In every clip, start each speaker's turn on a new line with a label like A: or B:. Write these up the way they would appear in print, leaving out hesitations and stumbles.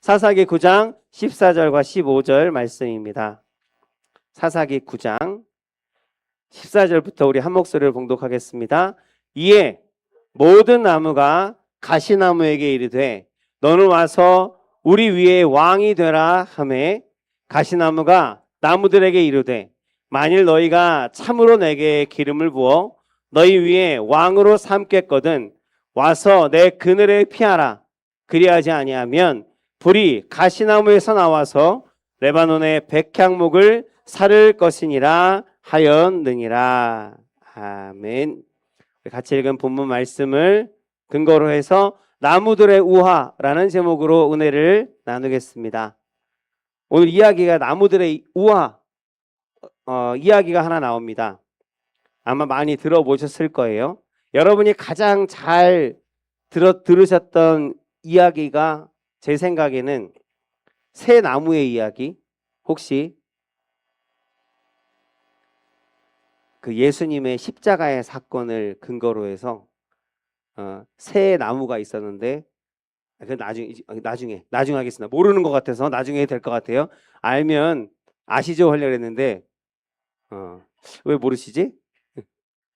A: 사사기 9장 14절과 15절 말씀입니다. 사사기 9장 14절부터 우리 한 목소리를 봉독하겠습니다. 이에 모든 나무가 가시나무에게 이르되 너는 와서 우리 위에 왕이 되라 하매 가시나무가 나무들에게 이르되 만일 너희가 참으로 내게 기름을 부어 너희 위에 왕으로 삼겠거든 와서 내 그늘에 피하라. 그리하지 아니하면 불이 가시나무에서 나와서 레바논의 백향목을 사를 것이니라 하였느니라. 아멘. 같이 읽은 본문 말씀을 근거로 해서 나무들의 우화라는 제목으로 은혜를 나누겠습니다. 오늘 이야기가 나무들의 우화 이야기가 하나 나옵니다. 아마 많이 들어보셨을 거예요. 여러분이 가장 잘 들으셨던 이야기가 제 생각에는 새 나무의 이야기. 혹시 그 예수님의 십자가의 사건을 근거로 해서 새 나무가 있었는데 그 나중에 하겠습니다. 모르는 것 같아서 나중에 될 것 같아요. 알면 아시죠 하려고 했는데 왜 모르시지?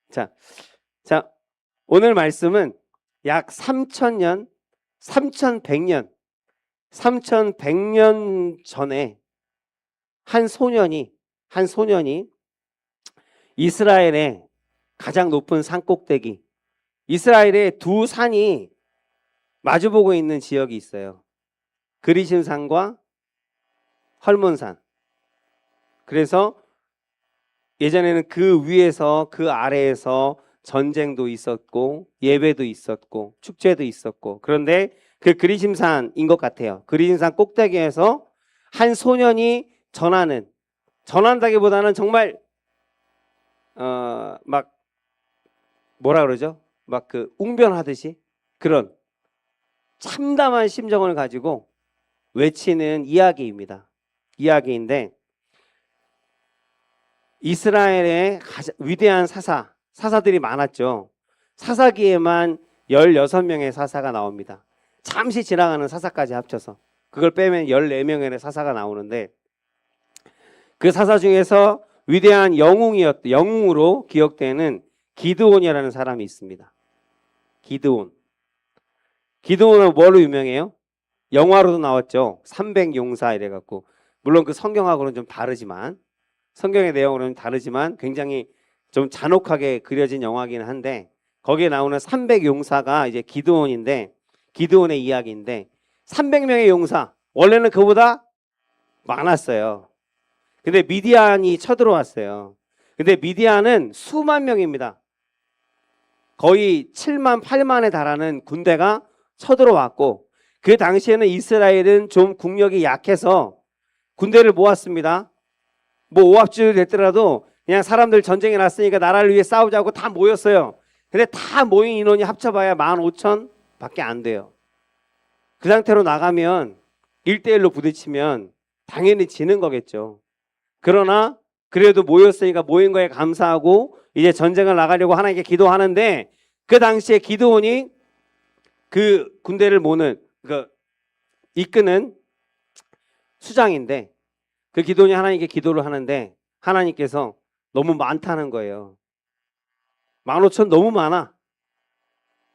A: 자 오늘 말씀은 약 3100년 전에 한 소년이 이스라엘의 가장 높은 산 꼭대기, 이스라엘의 두 산이 마주보고 있는 지역이 있어요. 그리심산과 헐몬산. 그래서 예전에는 그 위에서 그 아래에서 전쟁도 있었고 예배도 있었고 축제도 있었고, 그런데 그 그리심산인 것 같아요. 그리심산 꼭대기에서 한 소년이 전한다기보다는 정말 막 뭐라 그러죠? 막 그 웅변하듯이 그런 참담한 심정을 가지고 외치는 이야기입니다. 이야기인데 이스라엘의 가장 위대한 사사들이 많았죠. 사사기에만 16명의 사사가 나옵니다. 잠시 지나가는 사사까지 합쳐서 그걸 빼면 14명의 사사가 나오는데 그 사사 중에서 위대한 영웅으로 기억되는 기드온이라는 사람이 있습니다. 기드온은 뭐로 유명해요? 영화로도 나왔죠. 300용사 이래갖고. 물론 그 성경하고는 좀 다르지만, 성경의 내용으로는 다르지만 굉장히 좀 잔혹하게 그려진 영화이긴 한데 거기에 나오는 300용사가 이제 기드온의 이야기인데 300명의 용사, 원래는 그보다 많았어요. 근데 미디안이 쳐들어왔어요. 근데 미디안은 수만 명입니다. 거의 7만, 8만에 달하는 군대가 쳐들어왔고, 그 당시에는 이스라엘은 좀 국력이 약해서 군대를 모았습니다. 뭐 오합지졸 됐더라도 그냥 사람들 전쟁이 났으니까 나라를 위해 싸우자고 다 모였어요. 근데 다 모인 인원이 합쳐봐야 15,000밖에 안 돼요. 그 상태로 나가면 1대1로 부딪히면 당연히 지는 거겠죠. 그러나 그래도 모였으니까 모인 거에 감사하고 이제 전쟁을 나가려고 하나님께 기도하는데, 그 당시에 기드온이 그 군대를 이끄는 수장인데, 그 기드온이 하나님께 기도를 하는데 하나님께서 너무 많다는 거예요. 15,000 너무 많아.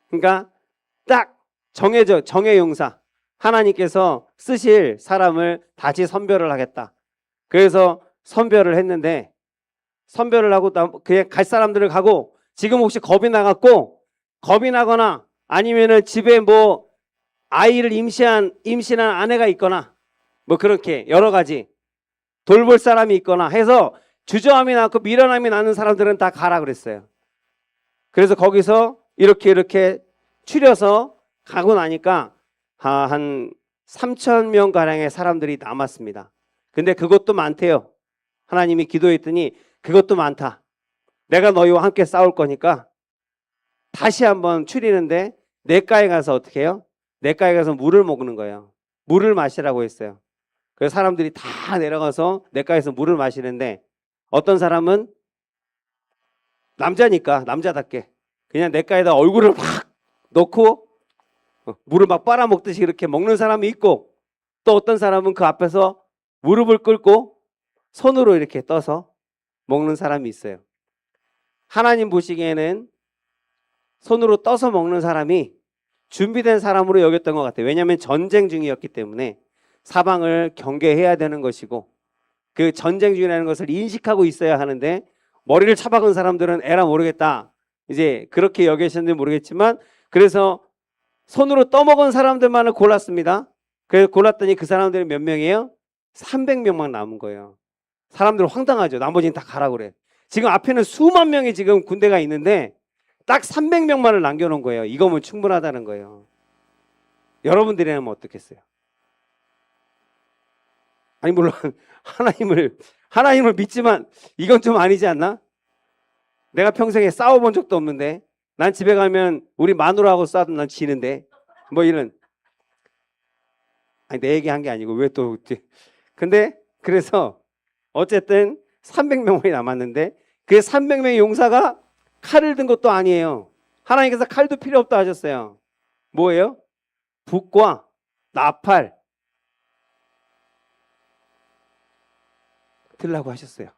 A: 그러니까 딱 정예 용사, 하나님께서 쓰실 사람을 다시 선별을 하겠다. 그래서 선별을 했는데, 선별을 하고 그냥 갈 사람들을 가고, 지금 혹시 겁이 나거나 아니면은 집에 뭐 아이를 임신한 아내가 있거나 뭐 그렇게 여러 가지 돌볼 사람이 있거나 해서 주저함이 낳고 미련함이 나는 사람들은 다 가라 그랬어요. 그래서 거기서 이렇게 추려서 가고 나니까 한 3,000명 가량의 사람들이 남았습니다. 근데 그것도 많대요. 하나님이 기도했더니 그것도 많다. 내가 너희와 함께 싸울 거니까 다시 한번 추리는데 냇가에 가서 어떻게 해요? 냇가에 가서 물을 먹는 거예요. 물을 마시라고 했어요. 그래서 사람들이 다 내려가서 냇가에서 물을 마시는데, 어떤 사람은 남자니까 남자답게 그냥 냇가에다 얼굴을 막 넣고 물을 막 빨아먹듯이 이렇게 먹는 사람이 있고, 또 어떤 사람은 그 앞에서 무릎을 꿇고 손으로 이렇게 떠서 먹는 사람이 있어요. 하나님 보시기에는 손으로 떠서 먹는 사람이 준비된 사람으로 여겼던 것 같아요. 왜냐하면 전쟁 중이었기 때문에 사방을 경계해야 되는 것이고 그 전쟁 중이라는 것을 인식하고 있어야 하는데 머리를 차박은 사람들은 에라 모르겠다. 이제 그렇게 여기셨는지 모르겠지만 그래서 손으로 떠먹은 사람들만을 골랐습니다. 그래서 골랐더니 그 사람들이 몇 명이에요? 300명만 남은 거예요. 사람들 황당하죠. 나머지는 다 가라 그래. 지금 앞에는 수만 명이 지금 군대가 있는데 딱 300명만을 남겨놓은 거예요. 이거면 충분하다는 거예요. 여러분들이라면 어떻겠어요? 아니 물론 하나님을 믿지만 이건 좀 아니지 않나? 내가 평생에 싸워본 적도 없는데 난 집에 가면 우리 마누라하고 싸도 난 지는데 뭐 이런. 아니 내 얘기한 게 아니고 왜 또 근데 그래서 어쨌든 300명이 남았는데 그 300명의 용사가 칼을 든 것도 아니에요. 하나님께서 칼도 필요 없다 하셨어요. 뭐예요? 북과 나팔 들라고 하셨어요.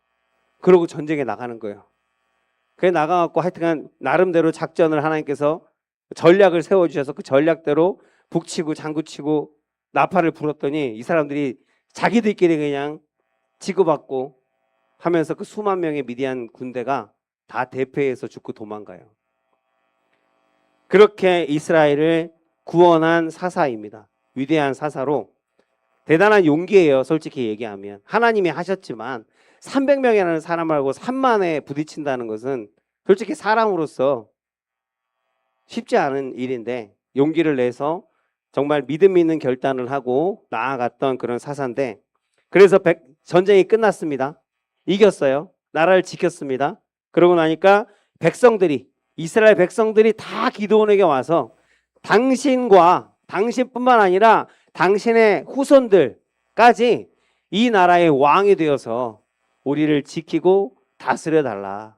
A: 그러고 전쟁에 나가는 거예요. 그래 나가갖고 하여튼간 나름대로 작전을 하나님께서 전략을 세워주셔서 그 전략대로 북치고 장구치고 나팔을 불었더니 이 사람들이 자기들끼리 그냥 치고받고 하면서 그 수만 명의 미디안 군대가 다 대패해서 죽고 도망가요. 그렇게 이스라엘을 구원한 사사입니다. 위대한 사사로 대단한 용기예요. 솔직히 얘기하면 하나님이 하셨지만 300명이라는 사람하고 3만에 부딪힌다는 것은 솔직히 사람으로서 쉽지 않은 일인데 용기를 내서 정말 믿음 있는 결단을 하고 나아갔던 그런 사사인데 그래서 전쟁이 끝났습니다. 이겼어요. 나라를 지켰습니다. 그러고 나니까 이스라엘 백성들이 다 기드온에게 와서 당신뿐만 아니라 당신의 후손들까지 이 나라의 왕이 되어서 우리를 지키고 다스려 달라.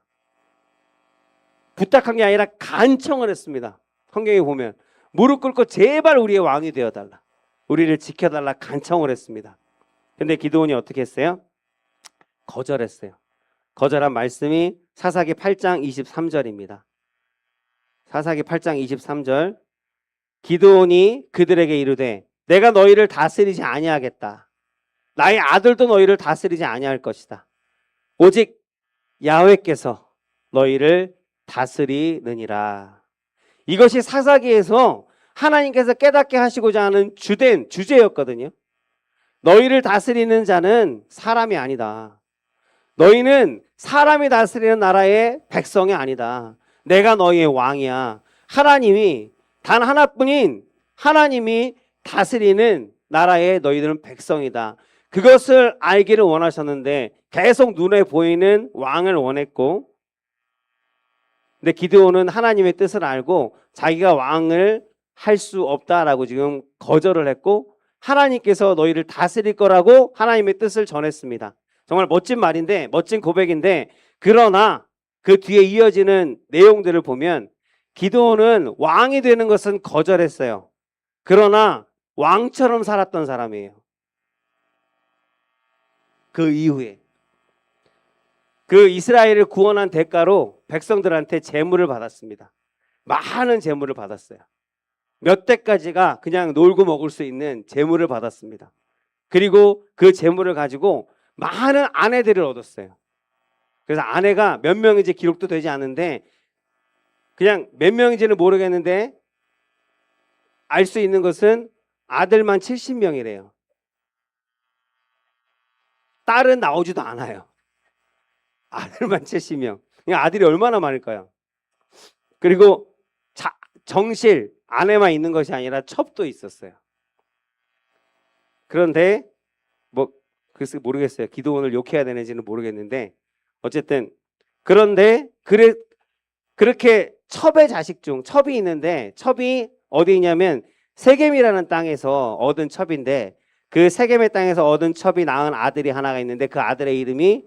A: 부탁한 게 아니라 간청을 했습니다. 성경에 보면 무릎 꿇고 제발 우리의 왕이 되어 달라. 우리를 지켜달라 간청을 했습니다. 근데 기드온이 어떻게 했어요? 거절했어요. 거절한 말씀이 사사기 8장 23절입니다. 사사기 8장 23절 기드온이 그들에게 이르되 내가 너희를 다스리지 아니하겠다. 나의 아들도 너희를 다스리지 아니할 것이다. 오직 야훼께서 너희를 다스리느니라. 이것이 사사기에서 하나님께서 깨닫게 하시고자 하는 주된 주제였거든요. 너희를 다스리는 자는 사람이 아니다. 너희는 사람이 다스리는 나라의 백성이 아니다. 내가 너희의 왕이야. 하나님이 단 하나뿐인 하나님이 다스리는 나라의 너희들은 백성이다. 그것을 알기를 원하셨는데 계속 눈에 보이는 왕을 원했고 근데 기드온은 하나님의 뜻을 알고 자기가 왕을 할 수 없다라고 지금 거절을 했고 하나님께서 너희를 다스릴 거라고 하나님의 뜻을 전했습니다. 정말 멋진 말인데 멋진 고백인데 그러나 그 뒤에 이어지는 내용들을 보면 기드온은 왕이 되는 것은 거절했어요. 그러나 왕처럼 살았던 사람이에요. 그 이후에 그 이스라엘을 구원한 대가로 백성들한테 재물을 받았습니다. 많은 재물을 받았어요. 몇 대까지가 그냥 놀고 먹을 수 있는 재물을 받았습니다. 그리고 그 재물을 가지고 많은 아내들을 얻었어요. 그래서 아내가 몇 명인지 기록도 되지 않는데 그냥 몇 명인지는 모르겠는데 알 수 있는 것은 아들만 70명이래요. 딸은 나오지도 않아요. 아들만 70명. 아들이 얼마나 많을까요? 그리고 정실, 아내만 있는 것이 아니라 첩도 있었어요. 그런데 글쎄 모르겠어요. 기드온을 욕해야 되는지는 모르겠는데 어쨌든 그런데 그렇게 첩의 자식 중 첩이 있는데 첩이 어디 있냐면 세겜이라는 땅에서 얻은 첩인데 그 세겜의 땅에서 얻은 첩이 낳은 아들이 하나가 있는데 그 아들의 이름이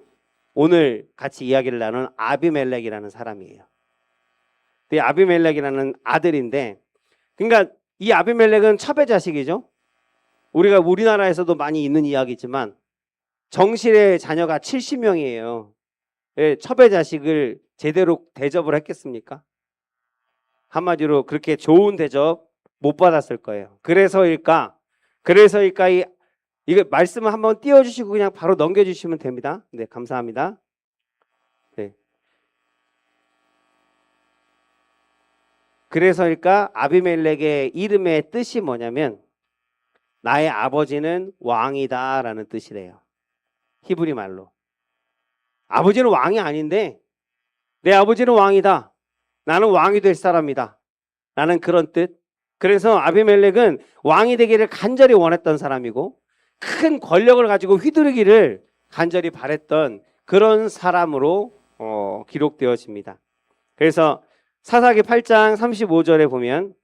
A: 오늘 같이 이야기를 나눈 아비멜렉이라는 사람이에요. 이 아비멜렉이라는 아들인데 그러니까 이 아비멜렉은 첩의 자식이죠. 우리나라에서도 많이 있는 이야기지만 정실의 자녀가 70명이에요. 첩의 자식을 제대로 대접을 했겠습니까? 한마디로 그렇게 좋은 대접 못 받았을 거예요. 그래서일까 이거 말씀을 한번 띄워주시고 그냥 바로 넘겨주시면 됩니다. 네, 감사합니다. 네. 그래서일까 아비멜렉의 이름의 뜻이 뭐냐면 나의 아버지는 왕이다 라는 뜻이래요. 히브리 말로. 아버지는 왕이 아닌데 내 아버지는 왕이다. 나는 왕이 될 사람이다. 라는 그런 뜻. 그래서 아비멜렉은 왕이 되기를 간절히 원했던 사람이고 큰 권력을 가지고 휘두르기를 간절히 바랬던 그런 사람으로 기록되어집니다. 그래서 사사기 8장 35절에 보면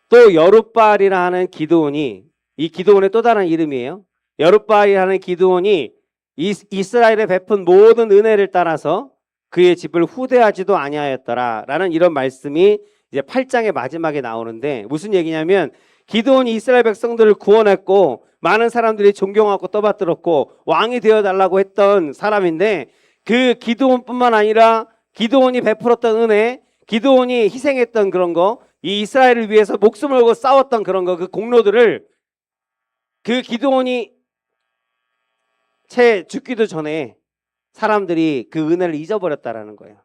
A: 또 여룻바알이라 하는 기드온이, 이 기드온의 또 다른 이름이에요. 여룻바알이라는 기드온이 이스라엘에 베푼 모든 은혜를 따라서 그의 집을 후대하지도 아니하였더라 라는 이런 말씀이 이제 8장의 마지막에 나오는데 무슨 얘기냐면 기드온이 이스라엘 백성들을 구원했고 많은 사람들이 존경하고 떠받들었고 왕이 되어달라고 했던 사람인데 그 기드온뿐만 아니라 기드온이 베풀었던 은혜, 기드온이 희생했던 그런 거, 이 이스라엘을 위해서 목숨을 걸고 싸웠던 그런 거, 그 공로들을 그 기드온이 채 죽기도 전에 사람들이 그 은혜를 잊어버렸다라는 거예요.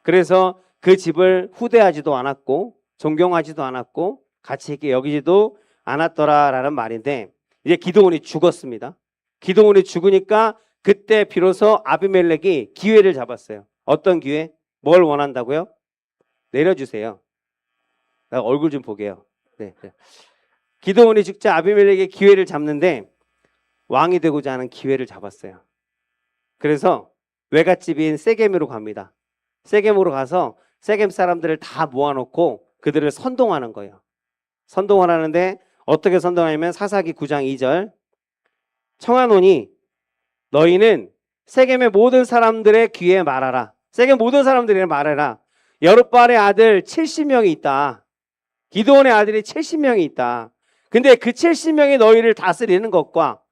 A: 그래서 그 집을 후대하지도 않았고 존경하지도 않았고 가치 있게 여기지도 않았더라라는 말인데 이제 기드온이 죽었습니다. 기드온이 죽으니까 그때 비로소 아비멜렉이 기회를 잡았어요. 어떤 기회? 뭘 원한다고요? 내려주세요. 나 얼굴 좀 보게요. 네. 기드온이 죽자 아비멜렉의 기회를 잡는데 왕이 되고자 하는 기회를 잡았어요. 그래서 외갓집인 세겜으로 갑니다. 세겜으로 가서 세겜 사람들을 다 모아놓고 그들을 선동하는 거예요. 선동을 하는데 어떻게 선동하냐면 사사기 9장 2절 청하노니 너희는 세겜의 모든 사람들의 귀에 말하라. 세겜 모든 사람들에게 말해라. 여룻바알의 아들 70명이 있다. 기드온의 아들이 70명이 있다. 근데 그 70명이 너희를 다스리는 것과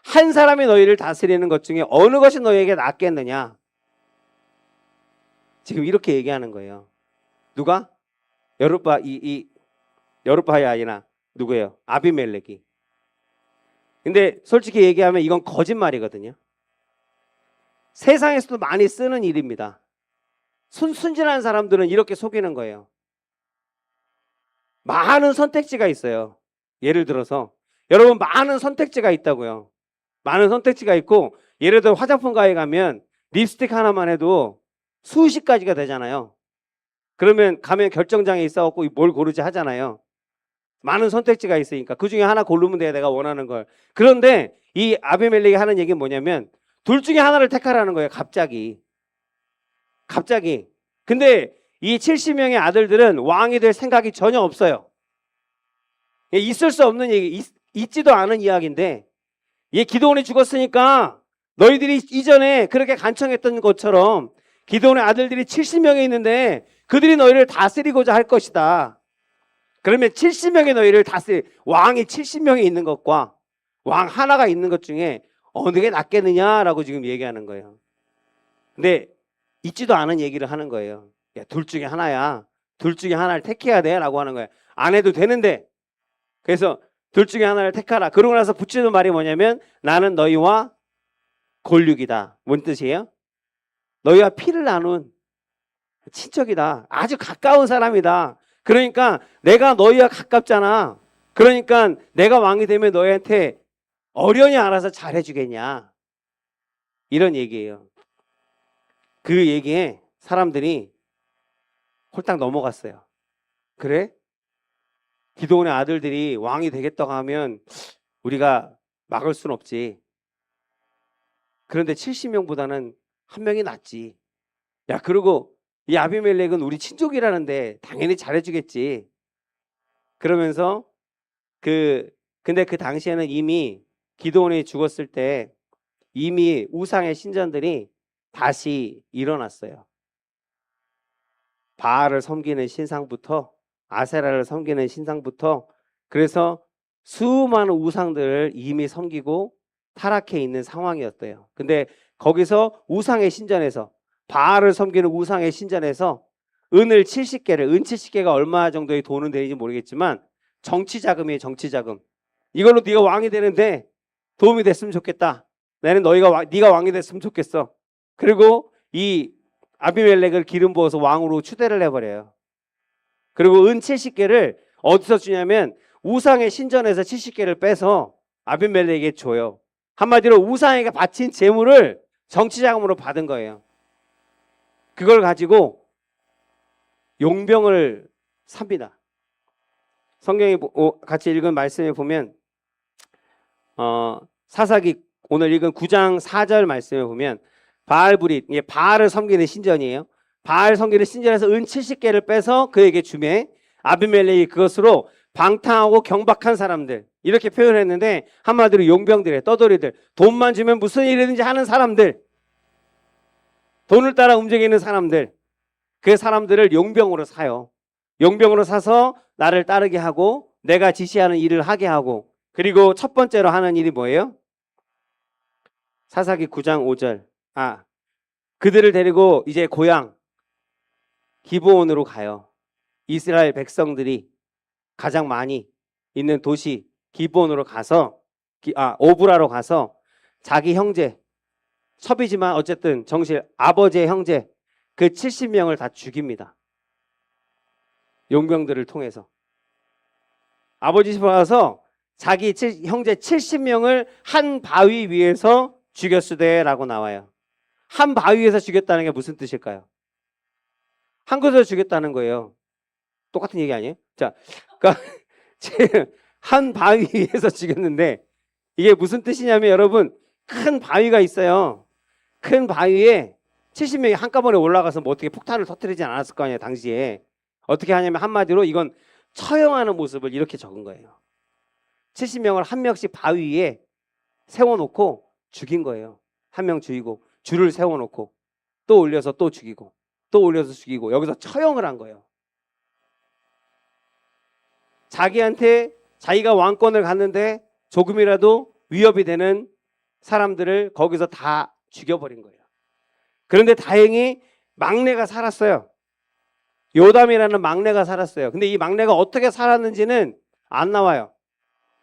A: 한 사람이 너희를 다스리는 것 중에 어느 것이 너희에게 낫겠느냐? 지금 이렇게 얘기하는 거예요. 누가? 여룻바알이 아니라 누구예요? 아비멜렉이. 근데 솔직히 얘기하면 이건 거짓말이거든요. 세상에서도 많이 쓰는 일입니다. 순진한 사람들은 이렇게 속이는 거예요. 많은 선택지가 있어요. 예를 들어서 여러분 많은 선택지가 있다고요. 많은 선택지가 있고 예를 들어 화장품가에 가면 립스틱 하나만 해도 수십 가지가 되잖아요. 그러면 가면 결정장애 있어갖고 뭘 고르지 하잖아요. 많은 선택지가 있으니까 그 중에 하나 고르면 돼 내가 원하는 걸. 그런데 이 아비멜렉이 하는 얘기는 뭐냐면 둘 중에 하나를 택하라는 거예요. 갑자기. 근데 이 70명의 아들들은 왕이 될 생각이 전혀 없어요. 있을 수 없는 얘기, 있지도 않은 이야기인데 얘 기드온이 죽었으니까 너희들이 이전에 그렇게 간청했던 것처럼 기드온의 아들들이 70명이 있는데 그들이 너희를 다스리고자 할 것이다. 그러면 70명의 너희를 왕이 70명이 있는 것과 왕 하나가 있는 것 중에 어느 게 낫겠느냐라고 지금 얘기하는 거예요. 근데 있지도 않은 얘기를 하는 거예요. 야, 둘 중에 하나야. 둘 중에 하나를 택해야 돼 라고 하는 거예요. 안 해도 되는데. 그래서 둘 중에 하나를 택하라. 그러고 나서 붙이는 말이 뭐냐면 나는 너희와 골육이다. 뭔 뜻이에요? 너희와 피를 나눈 친척이다. 아주 가까운 사람이다. 그러니까 내가 너희와 가깝잖아. 그러니까 내가 왕이 되면 너희한테 어련히 알아서 잘해주겠냐. 이런 얘기예요. 그 얘기에 사람들이 홀딱 넘어갔어요. 그래? 기드온의 아들들이 왕이 되겠다고 하면 우리가 막을 순 없지. 그런데 70명보다는 한 명이 낫지. 야, 그리고 이 아비멜렉은 우리 친족이라는데 당연히 잘해주겠지. 그러면서 근데 그 당시에는 이미 기드온이 죽었을 때 이미 우상의 신전들이 다시 일어났어요. 바알을 섬기는 신상부터 아세라를 섬기는 신상부터 그래서 수많은 우상들을 이미 섬기고 타락해 있는 상황이었대요. 근데 거기서 우상의 신전에서, 바알을 섬기는 우상의 신전에서 은을 70개를, 은 70개가 얼마 정도의 돈은 되는지 모르겠지만 정치 자금이에요. 정치 자금. 이걸로 네가 왕이 되는데 도움이 됐으면 좋겠다. 나는 네가 왕이 됐으면 좋겠어. 그리고 이 아비멜렉을 기름 부어서 왕으로 추대를 해버려요. 그리고 은 70개를 어디서 주냐면 우상의 신전에서 70개를 빼서 아비멜렉에게 줘요. 한마디로 우상에게 바친 재물을 정치자금으로 받은 거예요. 그걸 가지고 용병을 삽니다. 성경에 같이 읽은 말씀에 보면 사사기 오늘 읽은 9장 4절 말씀에 보면 바알브릿, 이게 바알을 섬기는 신전이에요. 바알 섬기는 신전에서 은 70개를 빼서 그에게 주매 아비멜렉이 그것으로 방탕하고 경박한 사람들, 이렇게 표현했는데 한마디로 용병들이에요. 떠돌이들, 돈만 주면 무슨 일이든지 하는 사람들, 돈을 따라 움직이는 사람들, 그 사람들을 용병으로 사요. 용병으로 사서 나를 따르게 하고 내가 지시하는 일을 하게 하고, 그리고 첫 번째로 하는 일이 뭐예요? 사사기 9장 5절. 그들을 데리고 이제 고향 기브온으로 가요. 이스라엘 백성들이 가장 많이 있는 도시 기브온으로 가서 오브라로 가서 자기 형제, 첩이지만 어쨌든 정실 아버지의 형제 그 70명을 다 죽입니다. 용병들을 통해서. 아버지 집에 와서 자기 형제 70명을 한 바위 위에서 죽였으되라고 나와요. 한 바위 위에서 죽였다는 게 무슨 뜻일까요? 한 곳에서 죽였다는 거예요. 똑같은 얘기 아니에요? 자, 그러니까 한 바위 위에서 죽였는데 이게 무슨 뜻이냐면 여러분, 큰 바위가 있어요. 큰 바위에 70명이 한꺼번에 올라가서 뭐 어떻게 폭탄을 터뜨리지 않았을 거 아니에요, 당시에. 어떻게 하냐면 한마디로 이건 처형하는 모습을 이렇게 적은 거예요. 70명을 한 명씩 바위 위에 세워놓고 죽인 거예요. 한 명 죽이고 줄을 세워놓고 또 올려서 또 죽이고 또 올려서 죽이고, 여기서 처형을 한 거예요. 자기한테 자기가 왕권을 갖는데 조금이라도 위협이 되는 사람들을 거기서 다 죽여버린 거예요. 그런데 다행히 막내가 살았어요. 요담이라는 막내가 살았어요. 근데 이 막내가 어떻게 살았는지는 안 나와요.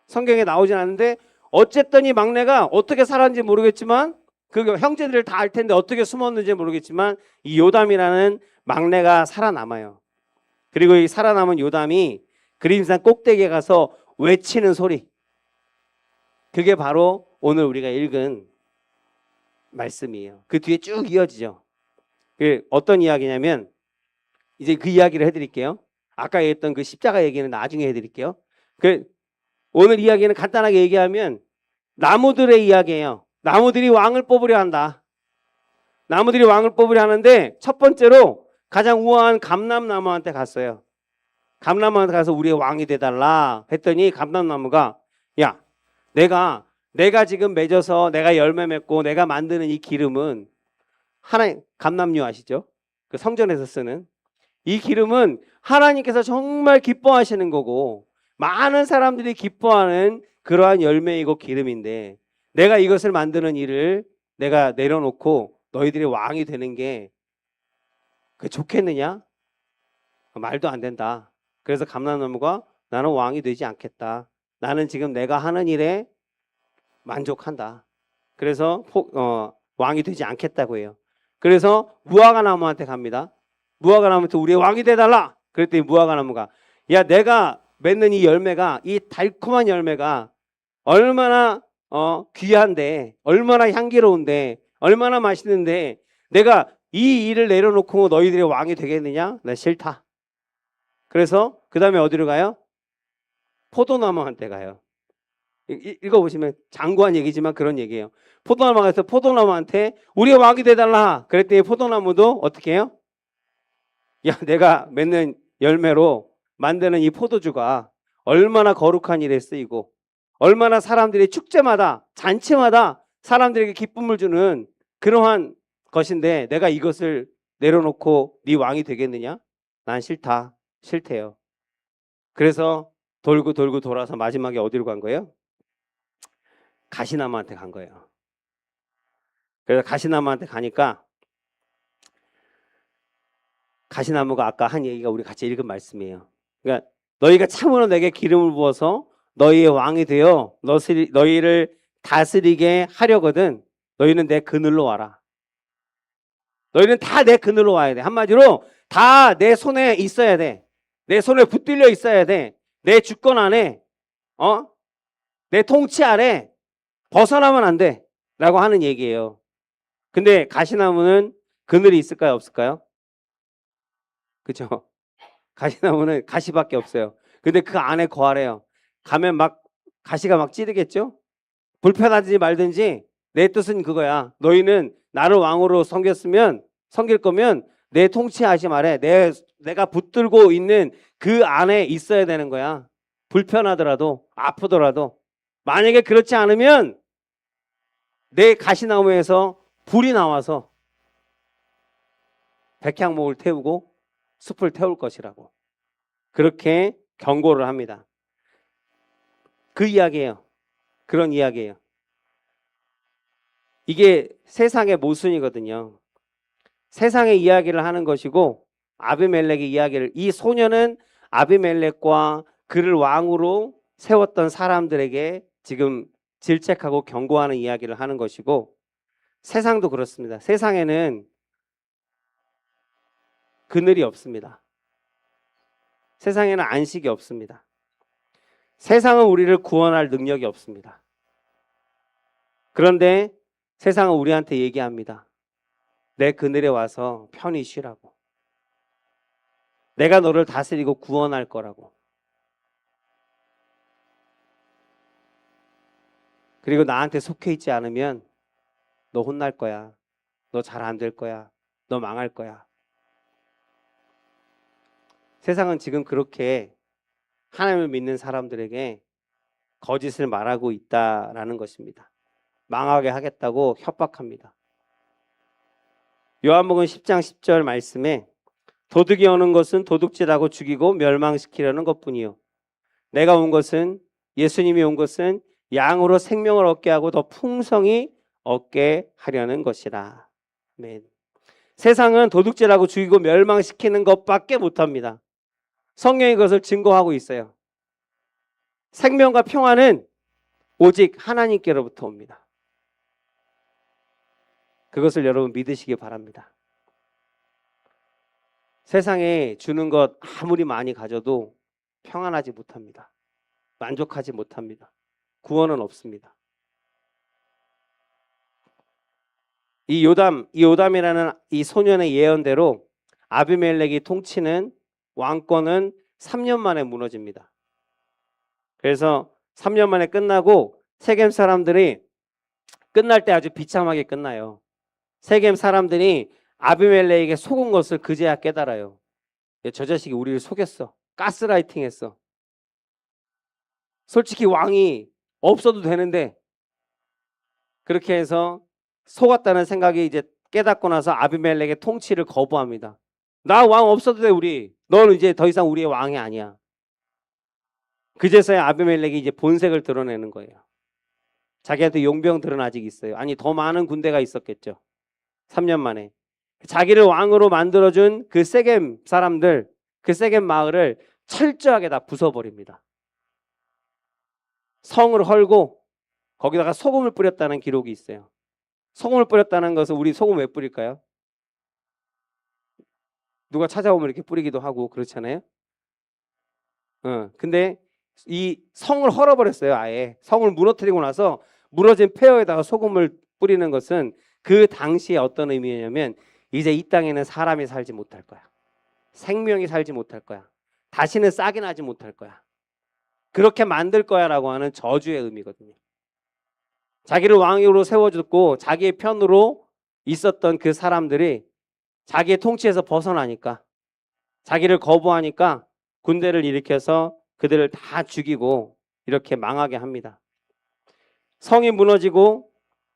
A: 성경에 나오진 않는데 어쨌든 이 막내가 어떻게 살았는지 모르겠지만 그 형제들을 다 알 텐데 어떻게 숨었는지 모르겠지만 이 요담이라는 막내가 살아남아요. 그리고 이 살아남은 요담이 그림산 꼭대기에 가서 외치는 소리, 그게 바로 오늘 우리가 읽은 말씀이에요. 그 뒤에 쭉 이어지죠. 어떤 이야기냐면 이제 그 이야기를 해드릴게요. 아까 얘기했던 그 십자가 얘기는 나중에 해드릴게요. 오늘 이야기는 간단하게 얘기하면 나무들의 이야기예요. 나무들이 왕을 뽑으려 한다. 나무들이 왕을 뽑으려 하는데 첫 번째로 가장 우아한 감람나무한테 갔어요. 감람나무한테 가서 우리의 왕이 돼달라 했더니 감람나무가, 야, 내가 지금 맺어서 내가 열매 맺고 내가 만드는 이 기름은 하나님, 감람류 아시죠? 그 성전에서 쓰는 이 기름은 하나님께서 정말 기뻐하시는 거고 많은 사람들이 기뻐하는 그러한 열매이고 기름인데 내가 이것을 만드는 일을 내가 내려놓고 너희들이 왕이 되는 게 그 좋겠느냐? 말도 안 된다. 그래서 감람나무가 나는 왕이 되지 않겠다. 나는 지금 내가 하는 일에 만족한다. 그래서 왕이 되지 않겠다고 해요. 그래서 무화과 나무한테 갑니다. 무화과 나무한테 우리의 왕이 돼달라. 그랬더니 무화과 나무가, 야, 내가 맺는 이 열매가, 이 달콤한 열매가 얼마나 귀한데, 얼마나 향기로운데, 얼마나 맛있는데 내가 이 일을 내려놓고 너희들의 왕이 되겠느냐? 나 싫다. 그래서 그 다음에 어디로 가요? 포도나무한테 가요. 읽어보시면 장구한 얘기지만 그런 얘기예요. 포도나무가 가서 포도나무한테 우리의 왕이 돼달라. 그랬더니 포도나무도 어떻게 해요? 야, 내가 맺는 열매로 만드는 이 포도주가 얼마나 거룩한 일에 쓰이고 얼마나 사람들이 축제마다 잔치마다 사람들에게 기쁨을 주는 그러한 것인데 내가 이것을 내려놓고 네 왕이 되겠느냐? 난 싫다. 싫대요. 그래서 돌고 돌고 돌아서 마지막에 어디로 간 거예요? 가시나무한테 간 거예요. 그래서 가시나무한테 가니까 가시나무가 아까 한 얘기가 우리 같이 읽은 말씀이에요. 그러니까 너희가 참으로 내게 기름을 부어서 너희의 왕이 되어 너희를 다스리게 하려거든 너희는 내 그늘로 와라. 너희는 다 내 그늘로 와야 돼. 한마디로 다 내 손에 있어야 돼. 내 손에 붙들려 있어야 돼. 내 주권 안에 내 통치 아래 벗어나면 안 돼. 라고 하는 얘기예요. 근데 가시나무는 그늘이 있을까요? 없을까요? 그죠? 가시나무는 가시밖에 없어요. 근데 그 안에 거하래요. 가면 막 가시가 막 찌르겠죠? 불편하든지 말든지 내 뜻은 그거야. 너희는 나를 왕으로 섬길 거면 내 통치하심 아래 내가 붙들고 있는 그 안에 있어야 되는 거야. 불편하더라도 아프더라도 만약에 그렇지 않으면 내 가시나무에서 불이 나와서 백향목을 태우고 숲을 태울 것이라고 그렇게 경고를 합니다. 그 이야기예요. 그런 이야기예요. 이게 세상의 모순이거든요. 세상의 이야기를 하는 것이고 아비멜렉의 이야기를 이 소녀는 아비멜렉과 그를 왕으로 세웠던 사람들에게 지금 질책하고 경고하는 이야기를 하는 것이고 세상도 그렇습니다. 세상에는 그늘이 없습니다. 세상에는 안식이 없습니다. 세상은 우리를 구원할 능력이 없습니다. 그런데 세상은 우리한테 얘기합니다. 내 그늘에 와서 편히 쉬라고. 내가 너를 다스리고 구원할 거라고. 그리고 나한테 속해 있지 않으면 너 혼날 거야. 너 잘 안 될 거야. 너 망할 거야. 세상은 지금 그렇게 하나님을 믿는 사람들에게 거짓을 말하고 있다라는 것입니다. 망하게 하겠다고 협박합니다. 요한복음 10장 10절 말씀에 도둑이 오는 것은 도둑질하고 죽이고 멸망시키려는 것뿐이요. 내가 온 것은 예수님이 온 것은 양으로 생명을 얻게 하고 더 풍성히 얻게 하려는 것이라. 아멘. 세상은 도둑질하고 죽이고 멸망시키는 것밖에 못합니다. 성경이 그것을 증거하고 있어요. 생명과 평화는 오직 하나님께로부터 옵니다. 그것을 여러분 믿으시기 바랍니다. 세상에 주는 것 아무리 많이 가져도 평안하지 못합니다. 만족하지 못합니다. 구원은 없습니다. 이 요담이라는 이 소년의 예언대로 아비멜렉이 통치는 왕권은 3년 만에 무너집니다. 그래서 3년 만에 끝나고 세겜 사람들이 끝날 때 아주 비참하게 끝나요. 세겜 사람들이 아비멜렉에게 속은 것을 그제야 깨달아요. 저 자식이 우리를 속였어. 가스라이팅 했어. 솔직히 왕이 없어도 되는데 그렇게 해서 속았다는 생각이 이제 깨닫고 나서 아비멜렉의 통치를 거부합니다. 나 왕 없어도 돼 우리. 너는 이제 더 이상 우리의 왕이 아니야. 그제서야 아비멜렉이 이제 본색을 드러내는 거예요. 자기한테 용병들은 아직 있어요. 아니 더 많은 군대가 있었겠죠. 3년 만에. 자기를 왕으로 만들어준 그 세겜 사람들, 그 세겜 마을을 철저하게 다 부숴버립니다. 성을 헐고 거기다가 소금을 뿌렸다는 기록이 있어요. 소금을 뿌렸다는 것은 우리 소금 왜 뿌릴까요? 누가 찾아오면 이렇게 뿌리기도 하고 그렇잖아요. 근데 이 성을 헐어버렸어요. 아예 성을 무너뜨리고 나서 무너진 폐허에다가 소금을 뿌리는 것은 그 당시에 어떤 의미냐면 이제 이 땅에는 사람이 살지 못할 거야. 생명이 살지 못할 거야. 다시는 싹이 나지 못할 거야. 그렇게 만들 거야 라고 하는 저주의 의미거든요. 자기를 왕으로 세워줬고 자기의 편으로 있었던 그 사람들이 자기의 통치에서 벗어나니까 자기를 거부하니까 군대를 일으켜서 그들을 다 죽이고 이렇게 망하게 합니다. 성이 무너지고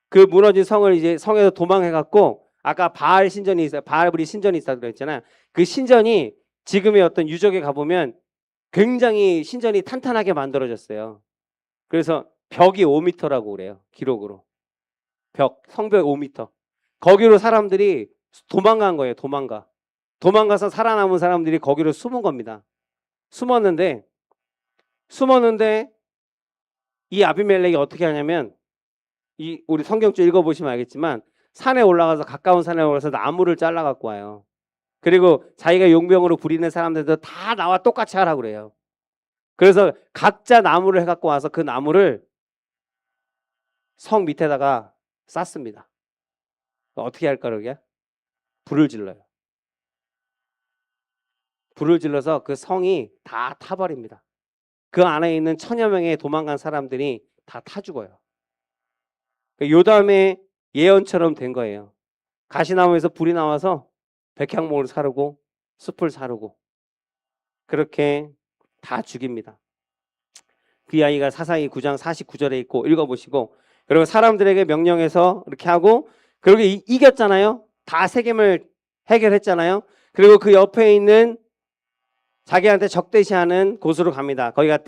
A: 그 무너진 성을 이제 성에서 도망해갖고 아까 바알 신전이 있어요. 바알브리 신전이 있다고 그랬잖아요. 그 신전이 지금의 어떤 유적에 가보면 굉장히 신전이 탄탄하게 만들어졌어요. 그래서 벽이 5m라고 그래요. 기록으로. 성벽 5m. 거기로 사람들이 도망간 거예요. 도망가서 살아남은 사람들이 거기로 숨은 겁니다. 숨었는데 이 아비멜렉이 어떻게 하냐면, 우리 성경 좀 읽어보시면 알겠지만 산에 올라가서, 가까운 산에 올라가서 나무를 잘라 갖고 와요. 그리고 자기가 용병으로 부리는 사람들도 다 나와 똑같이 하라고 그래요. 그래서 각자 나무를 해갖고 와서 그 나무를 성 밑에다가 쌌습니다. 어떻게 할까 그러게? 불을 질러요. 불을 질러서 그 성이 다 타버립니다. 그 안에 있는 1000여 명의 도망간 사람들이 다 타 죽어요. 요담의 예언처럼 된 거예요. 가시나무에서 불이 나와서 백향목을 사르고 숲을 사르고 그렇게 다 죽입니다. 그 이야기가 사사기 9장 49절에 있고 읽어보시고, 그리고 사람들에게 명령해서 이렇게 하고, 그리고 이겼잖아요. 다 세겜을 해결했잖아요. 그리고 그 옆에 있는 자기한테 적대시하는 곳으로 갑니다. 거기가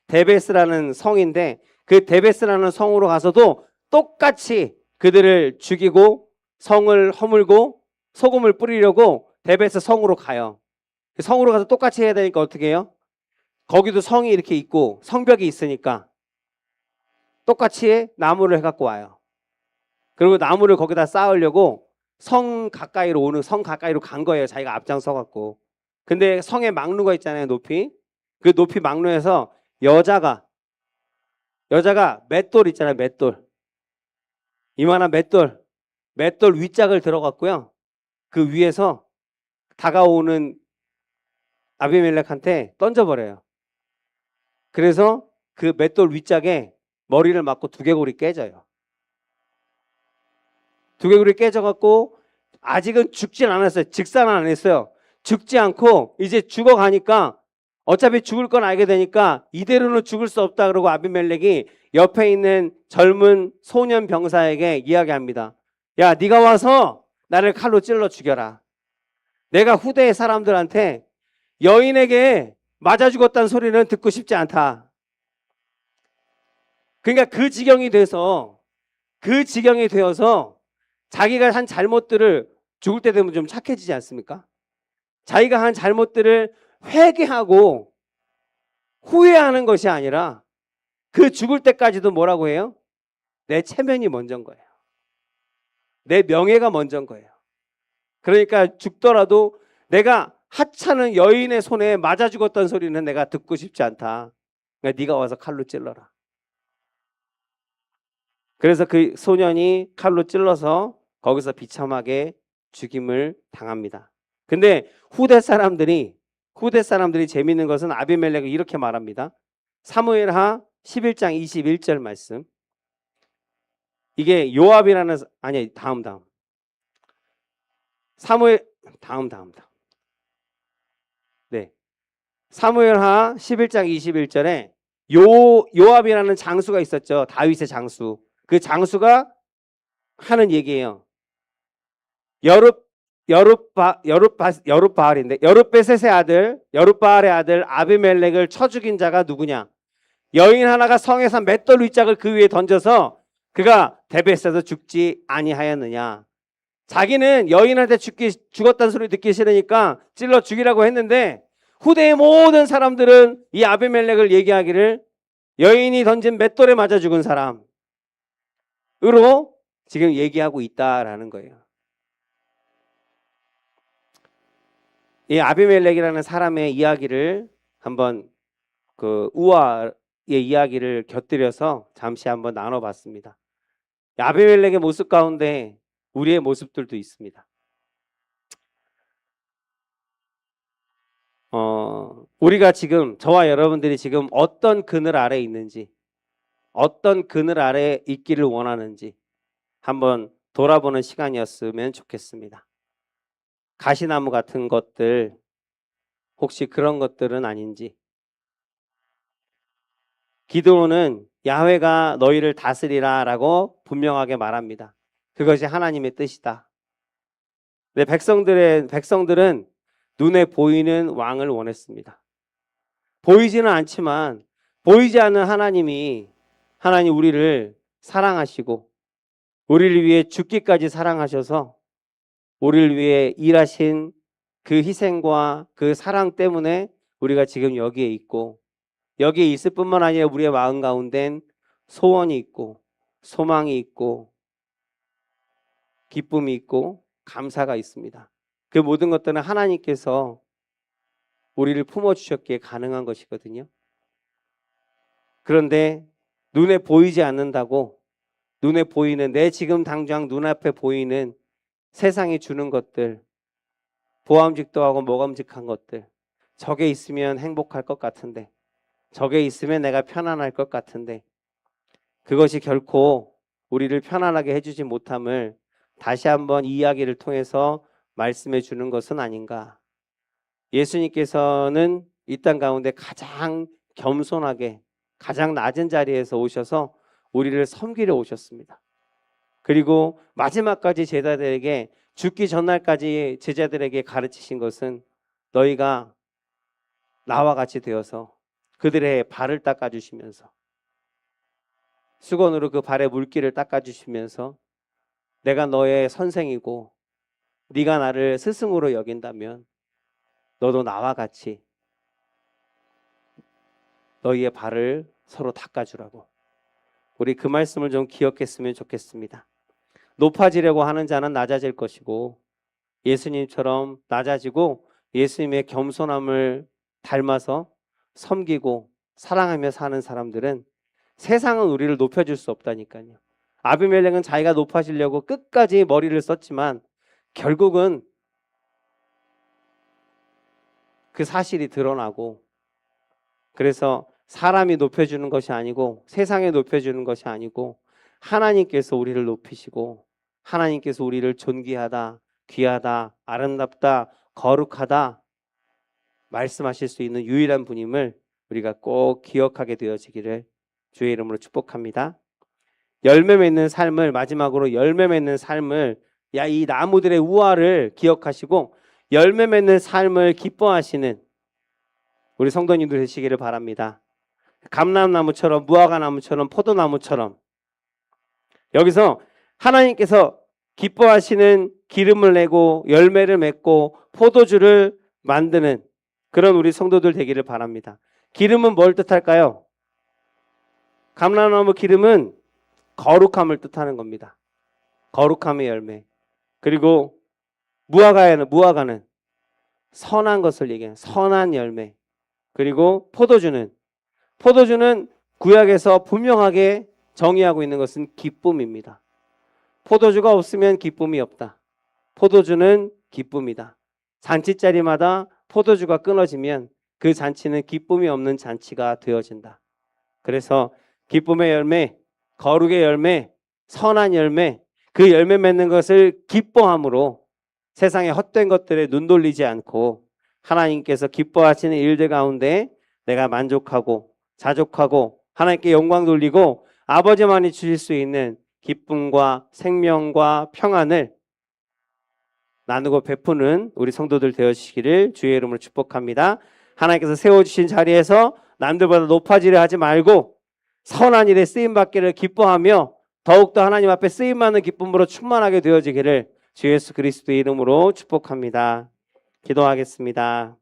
A: 데베스라는 성인데, 그 데베스라는 성으로 가서도 똑같이 그들을 죽이고 성을 허물고 소금을 뿌리려고 데베스 성으로 가요. 성으로 가서 똑같이 해야 되니까 어떻게 해요? 거기도 성이 이렇게 있고 성벽이 있으니까 똑같이 나무를 해갖고 와요. 그리고 나무를 거기다 쌓으려고 성 가까이로 간 거예요. 자기가 앞장서갖고. 근데 성에 막루가 있잖아요. 높이. 그 높이 막루에서 여자가 맷돌 있잖아요. 맷돌. 이만한 맷돌 윗짝을 들어갔고요. 그 위에서 다가오는 아비멜렉한테 던져버려요. 그래서 그 맷돌 윗짝에 머리를 맞고 두개골이 깨져요. 두개골이 깨져갖고 아직은 죽진 않았어요. 직사는 안 했어요. 죽지 않고 이제 죽어가니까 어차피 죽을 건 알게 되니까 이대로는 죽을 수 없다 그러고 아비멜렉이 옆에 있는 젊은 소년 병사에게 이야기합니다. 야, 네가 와서 나를 칼로 찔러 죽여라. 내가 후대의 사람들한테 여인에게 맞아 죽었다는 소리는 듣고 싶지 않다. 그러니까 그 지경이 되어서 자기가 한 잘못들을 죽을 때 되면 좀 착해지지 않습니까? 자기가 한 잘못들을 회개하고 후회하는 것이 아니라 그 죽을 때까지도 뭐라고 해요? 내 체면이 먼저인 거예요. 내 명예가 먼저인 거예요. 그러니까 죽더라도 내가 하찮은 여인의 손에 맞아 죽었던 소리는 내가 듣고 싶지 않다. 그러니까 네가 와서 칼로 찔러라. 그래서 그 소년이 칼로 찔러서 거기서 비참하게 죽임을 당합니다. 근데 후대 사람들이 재밌는 것은 아비멜렉이 이렇게 말합니다. 사무엘하 11장 21절 말씀. 이게 요압이라는, 아니 다음 사무엘 다음 네, 사무엘하 11장 21절에 요압이라는 장수가 있었죠. 다윗의 장수. 그 장수가 하는 얘기예요. 여룻바알의 아들 아비멜렉을 쳐 죽인 자가 누구냐? 여인 하나가 성에서 맷돌 윗짝을 그 위에 던져서 그가 데베스에서 죽지 아니하였느냐? 자기는 여인한테 죽었다는 소리 듣기 싫으니까 찔러 죽이라고 했는데 후대의 모든 사람들은 이 아비멜렉을 얘기하기를 여인이 던진 맷돌에 맞아 죽은 사람으로 지금 얘기하고 있다라는 거예요. 이 아비멜렉이라는 사람의 이야기를 한번 그 우아의 이야기를 곁들여서 잠시 한번 나눠봤습니다. 아비멜렉의 모습 가운데 우리의 모습들도 있습니다. 우리가 지금, 저와 여러분들이 지금 어떤 그늘 아래에 있는지, 어떤 그늘 아래에 있기를 원하는지 한번 돌아보는 시간이었으면 좋겠습니다. 가시나무 같은 것들, 혹시 그런 것들은 아닌지. 기드온은 야훼가 너희를 다스리라 라고 분명하게 말합니다. 그것이 하나님의 뜻이다. 근데 백성들은 눈에 보이는 왕을 원했습니다. 보이지는 않지만 보이지 않는 하나님 우리를 사랑하시고 우리를 위해 죽기까지 사랑하셔서 우리를 위해 일하신 그 희생과 그 사랑 때문에 우리가 지금 여기에 있고 여기에 있을 뿐만 아니라 우리의 마음 가운데는 소원이 있고 소망이 있고 기쁨이 있고 감사가 있습니다. 그 모든 것들은 하나님께서 우리를 품어주셨기에 가능한 것이거든요. 그런데 눈에 보이지 않는다고 눈에 보이는 내 지금 당장 눈앞에 보이는 세상이 주는 것들 보암직도 하고 모감직한 것들 저게 있으면 행복할 것 같은데 저게 있으면 내가 편안할 것 같은데 그것이 결코 우리를 편안하게 해주지 못함을 다시 한번 이 이야기를 통해서 말씀해 주는 것은 아닌가. 예수님께서는 이 땅 가운데 가장 겸손하게 가장 낮은 자리에서 오셔서 우리를 섬기러 오셨습니다. 그리고 마지막까지 제자들에게 죽기 전날까지 제자들에게 가르치신 것은 너희가 나와 같이 되어서 그들의 발을 닦아주시면서 수건으로 그 발에 물기를 닦아주시면서 내가 너의 선생이고 네가 나를 스승으로 여긴다면 너도 나와 같이 너희의 발을 서로 닦아주라고. 우리 그 말씀을 좀 기억했으면 좋겠습니다. 높아지려고 하는 자는 낮아질 것이고 예수님처럼 낮아지고 예수님의 겸손함을 닮아서 섬기고 사랑하며 사는 사람들은 세상은 우리를 높여줄 수 없다니까요. 아비멜렉은 자기가 높아지려고 끝까지 머리를 썼지만 결국은 그 사실이 드러나고 그래서 사람이 높여주는 것이 아니고 세상이 높여주는 것이 아니고 하나님께서 우리를 높이시고 하나님께서 우리를 존귀하다, 귀하다, 아름답다, 거룩하다 말씀하실 수 있는 유일한 분임을 우리가 꼭 기억하게 되어지기를 주의 이름으로 축복합니다. 열매 맺는 삶을 마지막으로 열매 맺는 삶을 이 나무들의 우화를 기억하시고 열매 맺는 삶을 기뻐하시는 우리 성도님들 되시기를 바랍니다. 감람나무처럼 무화과나무처럼 포도나무처럼 여기서 하나님께서 기뻐하시는 기름을 내고 열매를 맺고 포도주를 만드는 그런 우리 성도들 되기를 바랍니다. 기름은 뭘 뜻할까요? 감람나무 기름은 거룩함을 뜻하는 겁니다. 거룩함의 열매. 그리고 무화과는 선한 것을 얘기하는 선한 열매. 그리고 포도주는 구약에서 분명하게 정의하고 있는 것은 기쁨입니다. 포도주가 없으면 기쁨이 없다. 포도주는 기쁨이다. 잔치자리마다 포도주가 끊어지면 그 잔치는 기쁨이 없는 잔치가 되어진다. 그래서 기쁨의 열매, 거룩의 열매, 선한 열매, 그 열매 맺는 것을 기뻐함으로 세상의 헛된 것들에 눈 돌리지 않고 하나님께서 기뻐하시는 일들 가운데 내가 만족하고 자족하고 하나님께 영광 돌리고 아버지만이 주실 수 있는 기쁨과 생명과 평안을 나누고 베푸는 우리 성도들 되어주시기를 주의 이름으로 축복합니다. 하나님께서 세워주신 자리에서 남들보다 높아지려 하지 말고 선한 일에 쓰임받기를 기뻐하며 더욱더 하나님 앞에 쓰임받는 기쁨으로 충만하게 되어지기를 주 예수 그리스도의 이름으로 축복합니다. 기도하겠습니다.